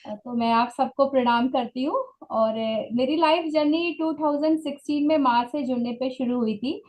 तो मैं आप सबको प्रणाम करती हूँ। और मेरी लाइफ जर्नी 2016 में माँ से जुड़ने पे शुरू हुई थी।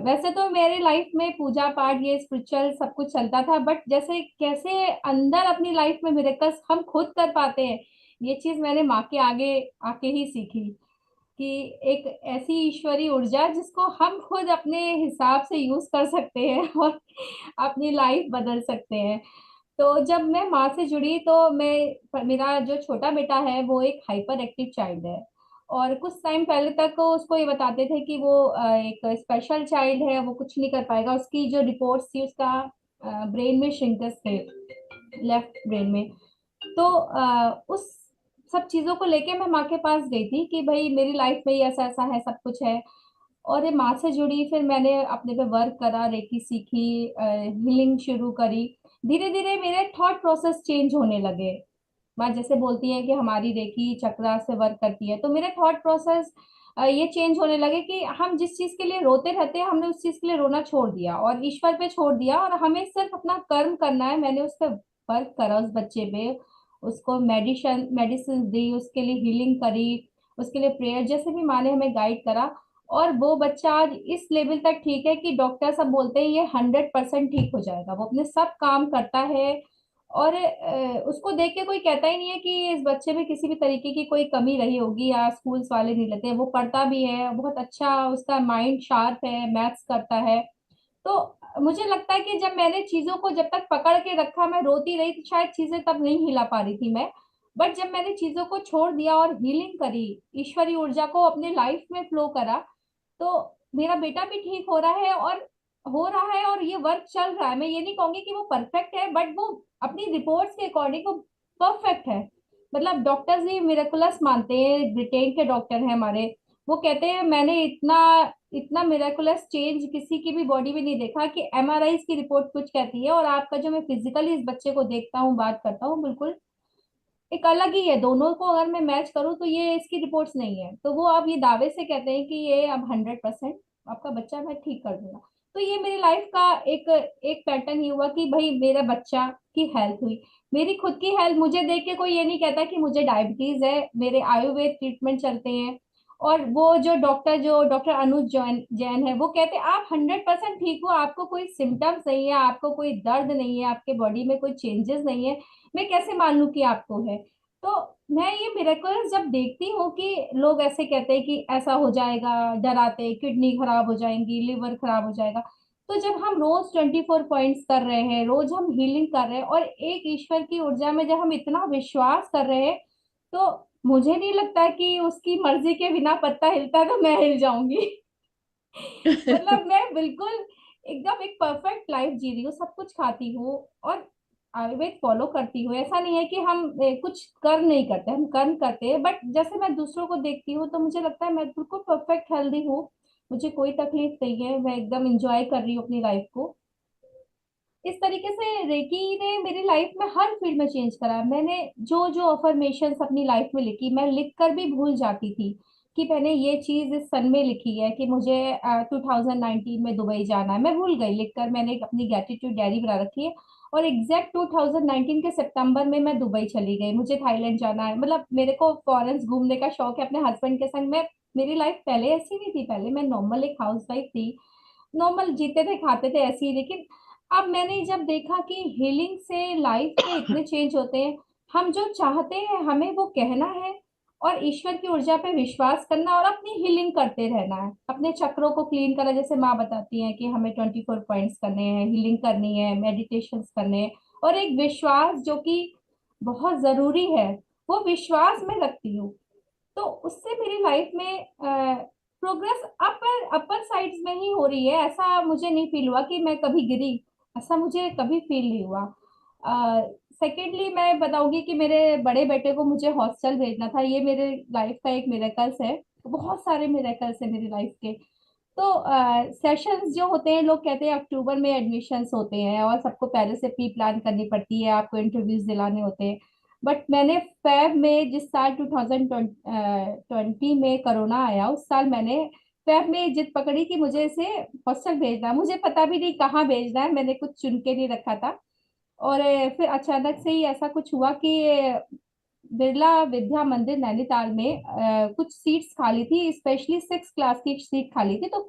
वैसे तो मेरी लाइफ में पूजा पाठ ये स्पिरिचुअल सब कुछ चलता था, बट जैसे कैसे अंदर अपनी लाइफ में मिरेकल्स हम खुद कर पाते हैं, ये चीज मैंने माँ के आगे आके ही सीखी। कि एक ऐसी ईश्वरीय ऊर्जा जिसको हम खुद अपने हिसाब से यूज कर सकते हैं और अपनी लाइफ बदल सकते हैं। तो जब मैं माँ से जुड़ी तो मेरा जो छोटा बेटा है वो एक हाइपर एक्टिव चाइल्ड है। और कुछ टाइम पहले तक उसको ये बताते थे कि वो एक स्पेशल चाइल्ड है, वो कुछ नहीं कर पाएगा। उसकी जो रिपोर्ट्स थी, उसका ब्रेन में श्रिंकस थे, लेफ्ट ब्रेन में। तो उस सब चीजों को लेके मैं माँ के पास गई थी कि भाई मेरी लाइफ में ये ऐसा ऐसा है, सब कुछ है। और ये माँ से जुड़ी, फिर मैंने अपने पे वर्क करा, रेकी सीखी, हीलिंग शुरू करी। धीरे धीरे मेरे थॉट प्रोसेस चेंज होने लगे। माँ जैसे बोलती है कि हमारी रेकी चक्रा से वर्क करती है, तो मेरे थॉट प्रोसेस ये चेंज होने लगे कि हम जिस चीज के लिए रोते रहते हैं, हमने उस चीज के लिए रोना छोड़ दिया और ईश्वर पे छोड़ दिया, और हमें सिर्फ अपना कर्म करना है। मैंने उस पर वर्क करा, उस बच्चे पे। उसको मेडिसिन मेडिसिन दी, उसके लिए हीलिंग करी, उसके लिए प्रेयर, जैसे भी माँ ने हमें गाइड करा। और वो बच्चा आज इस लेवल तक ठीक है कि डॉक्टर सब बोलते हैं ये 100% ठीक हो जाएगा। वो अपने सब काम करता है। और उसको देख के कोई कहता ही नहीं है कि इस बच्चे में किसी भी तरीके की कोई कमी रही होगी या स्कूल्स वाले नहीं लेते। वो पढ़ता भी है बहुत अच्छा, उसका माइंड शार्प है, मैथ्स करता है। तो मुझे लगता है कि जब मैंने चीजों को जब तक पकड़ के रखा, मैं रोती रही थी, शायद चीजें तब नहीं हिला पा रही थी मैं। बट जब मैंने चीजों को छोड़ दिया और हीलिंग करी, ईश्वरी ऊर्जा को अपने लाइफ में फ्लो करा, तो मेरा बेटा भी ठीक हो रहा है। और हो रहा है, और ये वर्क चल रहा है। मैं ये नहीं कहूंगी कि वो परफेक्ट है, बट वो अपनी रिपोर्ट्स के अकॉर्डिंग वो परफेक्ट है। मतलब डॉक्टर्स भी मिरेकुलस मानते हैं, ब्रिटेन के डॉक्टर हैं हमारे। वो कहते हैं मैंने इतना इतना मिरेकुलस चेंज किसी की भी बॉडी में नहीं देखा। कि एमआरआई की रिपोर्ट कुछ कहती है और आपका जो मैं फिजिकली इस बच्चे को देखता हूँ, बात करता हूँ, बिल्कुल एक अलग ही है। दोनों को अगर मैं मैच करूँ तो ये इसकी रिपोर्ट्स नहीं है। तो वो अब ये दावे से कहते हैं कि ये अब 100% आपका बच्चा मैं ठीक कर दूंगा। तो ये मेरी लाइफ का एक एक पैटर्न ये हुआ कि भाई मेरा बच्चा की हेल्थ हुई, मेरी खुद की हेल्थ। मुझे देख के कोई ये नहीं कहता कि मुझे डायबिटीज है। मेरे आयुर्वेद ट्रीटमेंट चलते हैं। और वो जो डॉक्टर अनुज जैन जैन है, वो कहते हैं आप 100% ठीक हो, आपको कोई सिम्टम्स नहीं है, आपको कोई दर्द नहीं है, आपके बॉडी में कोई चेंजेस नहीं है। मैं कैसे मान लूं कि आपको है। तो मैं ये मिरेकल्स जब देखती हूँ कि लोग ऐसे कहते हैं कि ऐसा हो जाएगा, डराते, किडनी खराब हो जाएंगी, लिवर खराब हो जाएगा। तो जब हम रोज 24 पॉइंट्स कर रहे हैं, रोज हम हीलिंग कर रहे हैं, और एक ईश्वर की ऊर्जा में जब हम इतना विश्वास कर रहे हैं, तो मुझे नहीं लगता कि उसकी मर्जी के बिना पत्ता हिलता तो मैं हिल जाऊंगी। मतलब मैं बिल्कुल एकदम एक परफेक्ट लाइफ जी रही हूँ, सब कुछ खाती हूँ और आयुर्वेद फॉलो करती हूँ। ऐसा नहीं है कि हम कुछ कर नहीं करते, हम कर्म करते हैं। बट जैसे मैं दूसरों को देखती हूँ तो मुझे लगता है मैं बिल्कुल परफेक्ट हेल्दी हूँ। मुझे कोई तकलीफ नहीं है, मैं एकदम इंजॉय कर रही हूँ अपनी लाइफ को। इस तरीके से रेकी ने मेरी लाइफ में हर फील्ड में चेंज करा। मैंने जो जो अफर्मेशंस अपनी लाइफ में लिखी, मैं लिख कर भी भूल जाती थी कि मैंने ये चीज इस सन में लिखी है कि मुझे 2019 में दुबई जाना है। मैं भूल गई लिखकर, मैंने अपनी ग्रेटिट्यूड डायरी बना रखी है। और एग्जैक्ट 2019 के सितंबर में मैं दुबई चली गई। मुझे थाईलैंड जाना है, मतलब मेरे को फॉरेन घूमने का शौक है अपने हस्बैंड के संग। मैं मेरी लाइफ पहले ऐसी नहीं थी, पहले मैं नॉर्मल एक हाउस वाइफ थी, नॉर्मल जीते थे खाते थे ऐसे ही। लेकिन अब मैंने जब देखा कि हीलिंग से लाइफ के इतने चेंज होते हैं, हम जो चाहते हैं हमें वो कहना है, और ईश्वर की ऊर्जा पे विश्वास करना, और अपनी हीलिंग करते रहना है, अपने चक्रों को क्लीन करना। जैसे माँ बताती हैं कि हमें 24 पॉइंट्स करने हैं, हीलिंग करनी है, मेडिटेशन करने हैं, और एक विश्वास जो कि बहुत जरूरी है, वो विश्वास में रखती हूँ। तो उससे मेरी लाइफ में प्रोग्रेस अपर अपर साइड्स में ही हो रही है। ऐसा मुझे नहीं फील हुआ कि मैं कभी गिरी, ऐसा मुझे कभी फील नहीं हुआ। सेकेंडली मैं बताऊंगी कि मेरे बड़े बेटे को मुझे हॉस्टल भेजना था, ये मेरे लाइफ का एक मिरेकल्स है। बहुत सारे मिरेकल्स है मेरी लाइफ के। तो सेशंस जो होते हैं, लोग कहते हैं अक्टूबर में एडमिशन्स होते हैं और सबको पहले से प्री प्लान करनी पड़ती है, आपको इंटरव्यूज दिलाने होते हैं। बट मैंने फैब में, जिस साल 2020 में कोरोना आया, उस साल मैंने फैब में जिद पकड़ी कि मुझे इसे हॉस्टल भेजना है। मुझे पता भी नहीं कहाँ भेजना है, मैंने कुछ चुन के नहीं रखा था। और फिर अचानक से ही ऐसा कुछ हुआ कि बिरला विद्या मंदिर नैनीताल में कुछ सीट्स खाली थी, स्पेशली 6 क्लास की सीट खाली थी। तो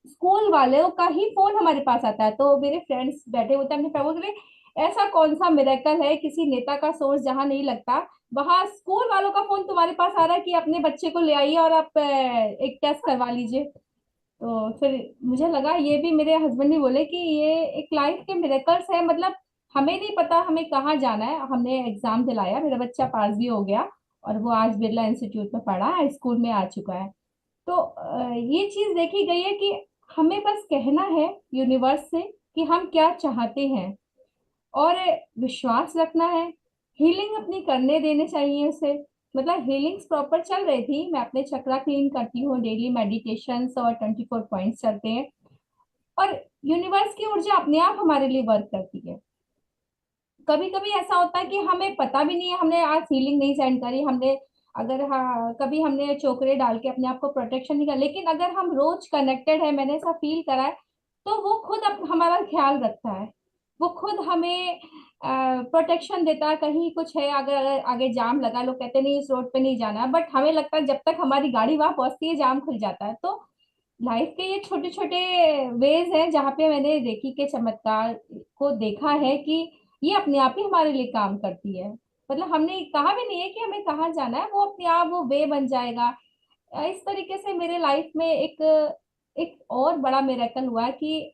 स्कूल वालों का ही फोन हमारे पास आता है। तो मेरे फ्रेंड्स बैठे होते हैं अपने फ्रेंड्स के लिए, ऐसा कौन सा मिरेकल है किसी नेता का सोर्स जहां नहीं लगता, वहां स्कूल वालों का फोन तुम्हारे पास आ रहा है कि अपने बच्चे को ले आइए और आप एक टेस्ट करवा लीजिए। तो फिर मुझे लगा, ये भी मेरे हस्बैंड भी बोले कि ये एक लाइफ के मिरेकल्स है। मतलब हमें नहीं पता हमें कहाँ जाना है, हमने एग्जाम दिलाया, मेरा बच्चा पास भी हो गया और वो आज बिरला इंस्टीट्यूट में पढ़ा है, स्कूल में आ चुका है। तो ये चीज देखी गई है कि हमें बस कहना है यूनिवर्स से कि हम क्या चाहते हैं, और विश्वास रखना है। हीलिंग अपनी करने देने चाहिए उसे। मतलब हीलिंग्स प्रॉपर चल रही थी, मैं अपने चक्रा क्लीन करती हूँ, डेली मेडिटेशंस और 24 पॉइंट्स चलते हैं, और यूनिवर्स की ऊर्जा अपने आप हमारे लिए वर्क करती है। कभी कभी ऐसा होता है कि हमें पता भी नहीं है, हमने आज हीलिंग नहीं सेंड करी, हमने अगर हाँ कभी हमने चोकरे डाल के अपने आप को प्रोटेक्शन नहीं किया, लेकिन अगर हम रोज कनेक्टेड है, मैंने ऐसा फील करा है, तो वो खुद हमारा ख्याल रखता है, वो खुद हमें प्रोटेक्शन देता है। कहीं कुछ है, अगर आगे जाम लगा, लोग कहते नहीं इस रोड पे नहीं जाना है, बट हमें लगता है जब तक हमारी गाड़ी वहां पहुंचती है जाम खुल जाता है। तो लाइफ के ये छोटे छोटे वेज हैं जहाँ पे मैंने रेकी के चमत्कार को देखा है कि ये अपने आप ही हमारे लिए काम करती है। मतलब हमने कहा भी नहीं है कि हमें कहाँ जाना है, वो अपने आप वो वे बन जाएगा। इस तरीके से मेरे लाइफ में एक एक और बड़ा मिरेकल हुआ कि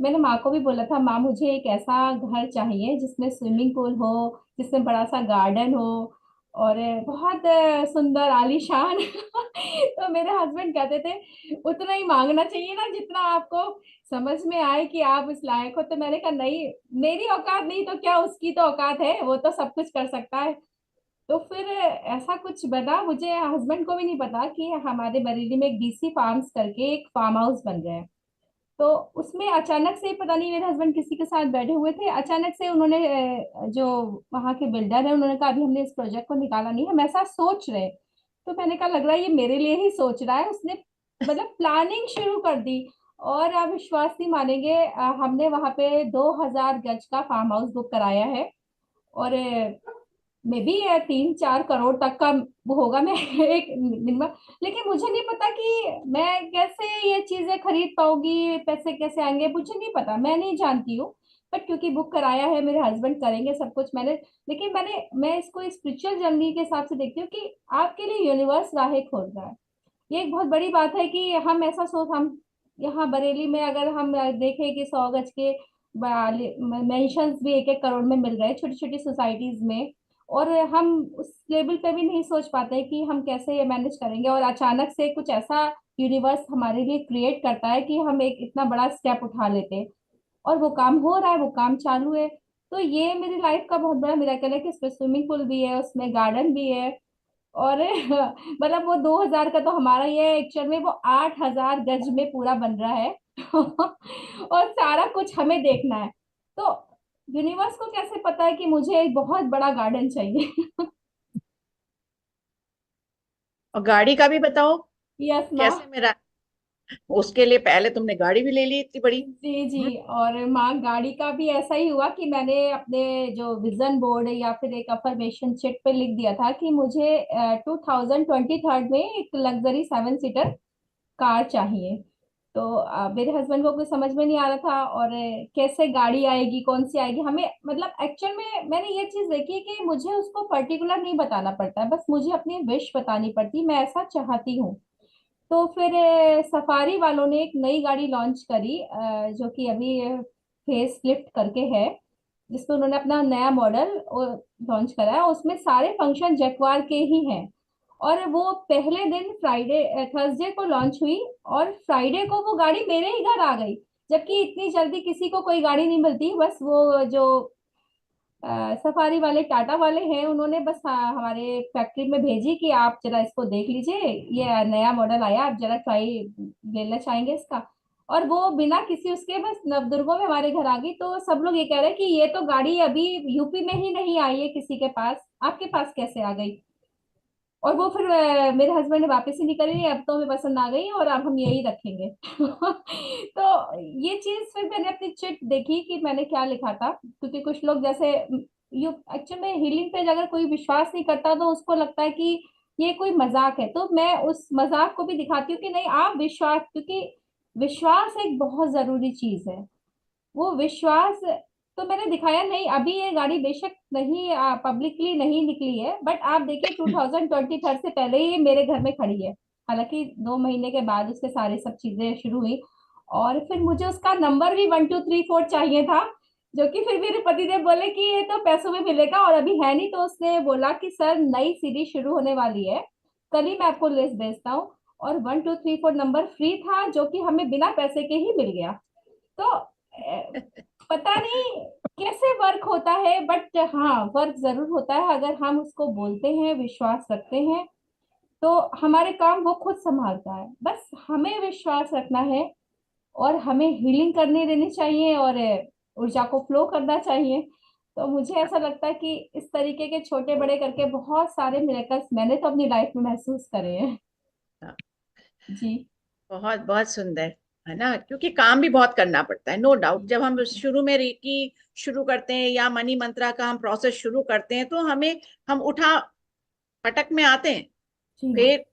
मैंने माँ को भी बोला था, माँ मुझे एक ऐसा घर चाहिए जिसमें स्विमिंग पूल हो, जिसमें बड़ा सा गार्डन हो, और बहुत सुंदर आलीशान। तो मेरे हस्बैंड कहते थे उतना ही मांगना चाहिए ना जितना आपको समझ में आए कि आप इस लायक हो। तो मैंने कहा नहीं, मेरी औकात नहीं तो क्या, उसकी तो औकात है, वो तो सब कुछ कर सकता है। तो फिर ऐसा कुछ बना, मुझे हस्बैंड को भी नहीं पता कि हमारे बरेली में एक डीसी फार्म्स करके एक फार्म हाउस बन रहा है। तो उसमें अचानक से, पता नहीं मेरे हस्बैंड किसी के साथ बैठे हुए थे, अचानक से उन्होंने जो वहाँ के बिल्डर है उन्होंने कहा अभी हमने इस प्रोजेक्ट को निकाला नहीं, हम ऐसा सोच रहे। तो मैंने कहा लग रहा है ये मेरे लिए ही सोच रहा है, उसने मतलब प्लानिंग शुरू कर दी। और आप विश्वास नहीं मानेंगे, हमने वहां पे 2000 गज का फार्म हाउस बुक कराया है, और मे बी 3-4 करोड़ तक का वो होगा, मैं एक मिनिमम। लेकिन मुझे नहीं पता कि मैं कैसे ये चीजें खरीद पाऊंगी, पैसे कैसे आएंगे, मुझे नहीं पता, मैं नहीं जानती हूँ। बट क्योंकि बुक कराया है, मेरे हस्बैंड करेंगे सब कुछ, मैंने। लेकिन मैं इसको स्पिरिचुअल जर्नी के हिसाब से देखती हूँ कि आपके लिए यूनिवर्स राहें खोल रहा है। ये एक बहुत बड़ी बात है कि हम ऐसा सोच, हम यहाँ बरेली में अगर हम देखें कि 100 गज के मेंशंस भी 1-1 करोड़ में मिल रहे हैं छोटी छोटी सोसाइटीज में, और हम उस लेवल पे भी नहीं सोच पाते कि हम कैसे ये मैनेज करेंगे, और अचानक से कुछ ऐसा यूनिवर्स हमारे लिए क्रिएट करता है कि हम एक इतना बड़ा स्टेप उठा लेते हैं, और वो काम हो रहा है, वो काम चालू है। तो ये मेरी लाइफ का बहुत बड़ा मिराकल है कि उसमें स्विमिंग पूल भी है, उसमें गार्डन भी है, और मतलब वो 2000 का तो हमारा ही है, एक्चुअल में वो 8000 गज में पूरा बन रहा है। और सारा कुछ हमें देखना है। तो यूनिवर्स को कैसे पता है कि मुझे एक बहुत बड़ा गार्डन चाहिए। और गाड़ी का भी बताओ, यस माँ। कैसे मेरा, उसके लिए पहले तुमने गाड़ी भी ले ली इतनी बड़ी। जी जी, और माँ गाड़ी का भी ऐसा ही हुआ कि मैंने अपने जो विजन बोर्ड या फिर एक अफर्मेशन शीट पे लिख दिया था कि मुझे 2023 में एक लग्जरी 7 सीटर कार चाहिए। तो मेरे हस्बैंड को कुछ समझ में नहीं आ रहा था, और कैसे गाड़ी आएगी, कौन सी आएगी हमें, मतलब एक्चुअल में मैंने ये चीज देखी कि मुझे उसको पर्टिकुलर नहीं बताना पड़ता है, बस मुझे अपनी विश बतानी पड़ती है, मैं ऐसा चाहती हूँ। तो फिर सफारी वालों ने एक नई गाड़ी लॉन्च करी, जो कि अभी फेस लिफ्ट करके है, जिसमें उन्होंने अपना नया मॉडल लॉन्च करा है, उसमें सारे फंक्शन जैकवार के ही हैं। और वो पहले दिन फ्राइडे थर्सडे को लॉन्च हुई, और फ्राइडे को वो गाड़ी मेरे ही घर आ गई। जबकि इतनी जल्दी किसी को कोई गाड़ी नहीं मिलती, बस वो जो सफारी वाले टाटा वाले हैं उन्होंने बस हमारे फैक्ट्री में भेजी कि आप जरा इसको देख लीजिए, ये नया मॉडल आया, आप जरा ट्राई लेना चाहेंगे इसका। और वो बिना किसी उसके बस नवदुर्गों में हमारे घर आ गई। तो सब लोग ये कह रहे हैं कि ये तो गाड़ी अभी यूपी में ही नहीं आई है किसी के पास, आपके पास कैसे आ गई। और वो फिर मेरे हस्बैंड ने वापस ही नहीं करी, अब तो हमें पसंद आ गई और अब हम यही रखेंगे। तो ये चीज फिर मैंने अपनी चिट देखी कि मैंने क्या लिखा था, क्योंकि कुछ लोग जैसे यू एक्चुअली में हीलिंग पे अगर कोई विश्वास नहीं करता तो उसको लगता है कि ये कोई मजाक है, तो मैं उस मजाक को भी दिखाती हूँ कि नहीं, आप विश्वास, क्योंकि विश्वास एक बहुत जरूरी चीज है। वो विश्वास, तो मैंने दिखाया नहीं, अभी ये गाड़ी बेशक नहीं पब्लिकली नहीं निकली है, बट आप देखिए 2023 से पहले ही ये मेरे घर में खड़ी है। हालांकि 2 महीने के बाद उसके सारी सब चीजें शुरू हुई, और फिर मुझे उसका नंबर भी 1234 चाहिए था, जो कि फिर मेरे पतिदेव बोले कि ये तो पैसों में मिलेगा और अभी है नहीं, तो उसने बोला कि सर नई सीरीज शुरू होने वाली है, कल ही मैं आपको लिस्ट भेजता हूँ। और 1234 नंबर फ्री था, जो कि हमें बिना पैसे के ही मिल गया। तो पता नहीं कैसे वर्क होता है, बट हाँ वर्क जरूर होता है अगर हम उसको बोलते हैं, विश्वास रखते हैं, तो हमारे काम वो खुद संभालता है। बस हमें विश्वास रखना है, और हमें हीलिंग करने देनी चाहिए, और ऊर्जा को फ्लो करना चाहिए। तो मुझे ऐसा लगता है कि इस तरीके के छोटे बड़े करके बहुत सारे मिरेकल्स मैंने तो अपनी लाइफ में महसूस करे हैं। हाँ, जी। बहुत बहुत सुंदर, है ना, क्योंकि काम भी बहुत करना पड़ता है, नो डाउट। जब हम जी। शुरू में रेकी शुरू करते हैं या मनी मंत्रा का हम प्रोसेस शुरू करते हैं, तो हम उठा पटक में आते हैं। जी। फिर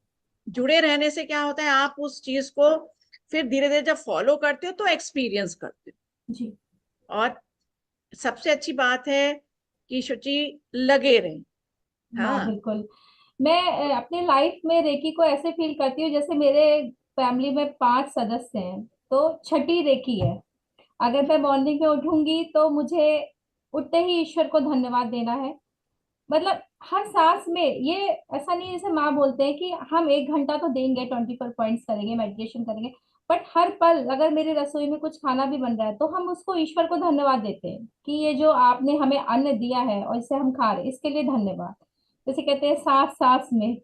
जुड़े रहने से क्या होता है, आप उस चीज को फिर धीरे धीरे जब फॉलो करते हो तो एक्सपीरियंस करते जी। हो। और सबसे अच्छी बात है कि शुचि लगे रहें। हाँ हाँ। बिल्कुल। मैं अपने लाइफ में रेकी को ऐसे फील करती हूँ जैसे मेरे फैमिली में 5 सदस्य हैं, तो छठी रेकी है। अगर मैं मॉर्निंग में उठूंगी तो मुझे उठते ही ईश्वर को धन्यवाद देना है। मतलब हर सांस में ये, ऐसा नहीं है जैसे माँ बोलते हैं कि हम 1 घंटा तो देंगे, 24 पॉइंट्स करेंगे, मेडिटेशन करेंगे, बट हर पल अगर मेरी रसोई में कुछ खाना भी बन रहा है तो हम उसको ईश्वर को धन्यवाद देते हैं कि ये जो आपने हमें अन्न दिया है और इसे हम खा रहे हैं, इसके लिए धन्यवाद। जैसे कहते हैं सांस सांस में,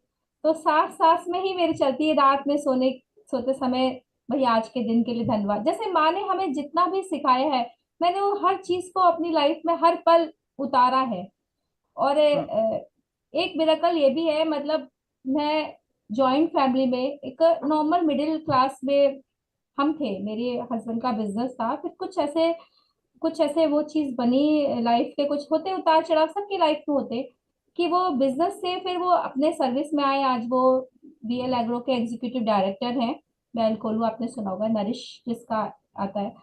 तो सांस सांस में ही मेरी चलती है रात में सोते समय, भाई आज के दिन के लिए धन्यवाद। जैसे माँ ने हमें जितना भी सिखाया है, मैंने वो हर चीज को अपनी लाइफ में हर पल उतारा है। और हम्म। एक मिरेकल ये भी है, मतलब मैं जॉइंट फैमिली में एक नॉर्मल मिडिल क्लास में हम थे, मेरे हस्बैंड का बिजनेस था, फिर कुछ ऐसे वो चीज बनी, लाइफ के कुछ होते उतार चढ़ाव सबकी लाइफ में होते, कि वो बिजनेस से फिर वो अपने सर्विस में आए। आज वो बीएल एग्रो के एग्जीक्यूटिव डायरेक्टर हैं। बेल कोलू आपने सुना होगा, नरिश जिसका आता है।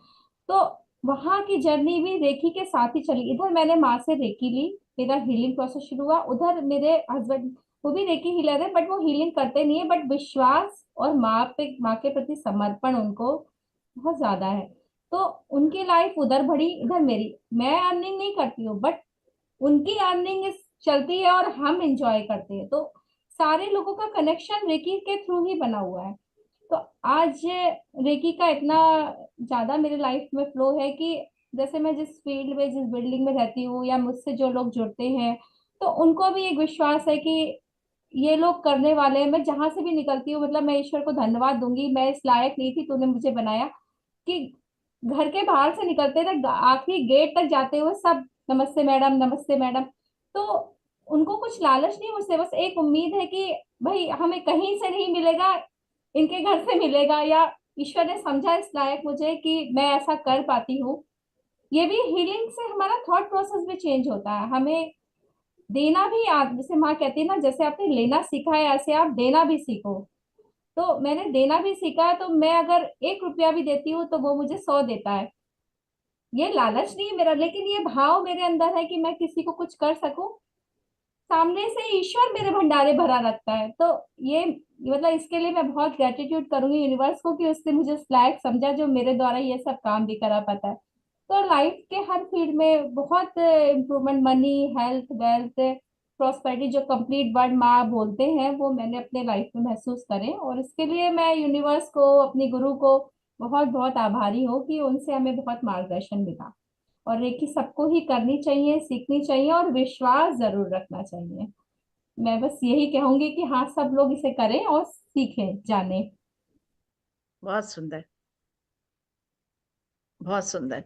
तो वहां की जर्नी भी रेकी के साथ ही चली। इधर मैंने माँ से रेकी ली, मेरा हीलिंग प्रोसेस शुरू हुआ। उधर मेरे हस्बैंड, वो भी रेकी हीलर है, बट वो हीलिंग करते नहीं है, बट विश्वास और माँ के प्रति समर्पण उनको बहुत ज्यादा है। तो उनकी लाइफ उधर बढ़ी, इधर मेरी, मैं अर्निंग नहीं करती हूँ, बट उनकी अर्निंग चलती है और हम इंजॉय करते हैं। तो सारे लोगों का कनेक्शन रेकी के थ्रू ही बना हुआ है। तो आज रेकी का इतना ज्यादा मेरे लाइफ में फ्लो है कि जैसे मैं जिस फील्ड में, जिस बिल्डिंग में रहती हूँ, या मुझसे जो लोग जुड़ते हैं, तो उनको भी एक विश्वास है कि ये लोग करने वाले हैं। मैं जहां से भी निकलती हूँ, मतलब मैं ईश्वर को धन्यवाद दूंगी, मैं इस लायक नहीं थी, तूने मुझे बनाया, कि घर के बाहर से निकलते तक आखिरी गेट तक जाते हुए सब नमस्ते मैडम, नमस्ते मैडम। तो उनको कुछ लालच नहीं मुझसे, बस एक उम्मीद है कि भाई हमें कहीं से नहीं मिलेगा, इनके घर से मिलेगा, या ईश्वर ने समझा इस लायक मुझे कि मैं ऐसा कर पाती हूँ। ये भी हीलिंग से हमारा थॉट प्रोसेस भी चेंज होता है, हमें देना भी आप, जैसे माँ कहती है ना, जैसे आपने लेना सीखा है ऐसे आप देना भी सीखो। तो मैंने देना भी सीखा है, तो मैं अगर 1 रुपया भी देती हूँ तो वो मुझे 100 देता है। ये लालच नहीं है मेरा, लेकिन ये भाव मेरे अंदर है कि मैं किसी को कुछ कर सकूं, सामने से ईश्वर मेरे भंडारे भरा रखता है। तो ये मतलब इसके लिए मैं बहुत ग्रेटिट्यूड करूंगी यूनिवर्स को कि उसने मुझे उस लायक समझा जो मेरे द्वारा ये सब काम भी करा पाता है। तो लाइफ के हर फील्ड में बहुत improvement, money, health, wealth, prosperity, जो कंप्लीट वर्ड माँ बोलते हैं, वो मैंने अपने लाइफ में महसूस करे, और इसके लिए मैं यूनिवर्स को, अपनी गुरु को बहुत बहुत आभारी हूँ कि उनसे हमें बहुत मार्गदर्शन मिला। और रेकी सबको ही करनी चाहिए, सीखनी चाहिए, और विश्वास जरूर रखना चाहिए। मैं बस यही कहूंगी कि हाँ, सब लोग इसे करें और सीखें, जानें। बहुत सुंदर, बहुत सुंदर।